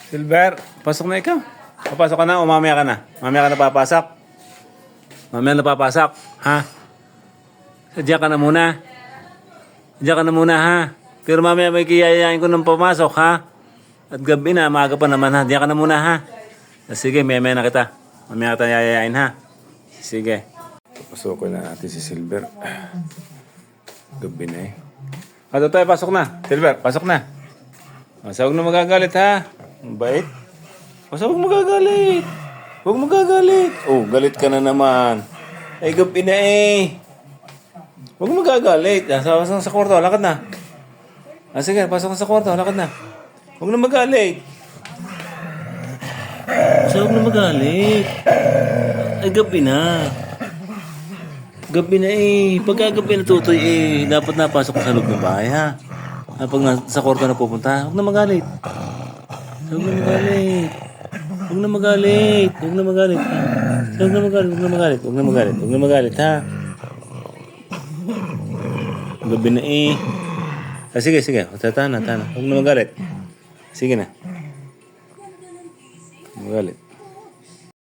Silver, pasok na ikaw. Papasok ka na o mamaya ka na? Mamaya ka na papasok? Mamaya na papasok, ha? Sadya ka na muna. Sadya ka na muna, ha? Pero mamaya may kiyayain ko ng pumasok, ha? At gabi na, maaga pa naman, ha? Sadya ka na muna, ha? Sige, maya na kita. Mamaya kita yayain, ha? Sige. Pasukin na natin si Silver. Gabi na eh. Ato tayo, pasok na. Silver, pasok na. Masa huwag na magagalit, ha? Bait. Masa huwag magagalit. Huwag magagalit. Oh, galit ka na naman. Ay, gabi na eh. Huwag magagalit. Pasok sa kwarto, lakad na. Sige, pasok sa kwarto, lakad na. Huwag na magalit. Masa huwag na magalit. Ay, gabi na. Gabi na eh. Pagkagabi na tutoy eh, dapat napasok ka sa loob ng bahay, ha? Pag sa kwarto na pupunta, huwag na magalit. Huwag na magalit. Huwag na magalit. Huwag na magalit. Huwag na magalit. Huwag na magalit. Huwag na magalit. Huwag na magalit, ha? Gabi na eh. Sige. Tana. Huwag na magalit. Sige na. Magalit.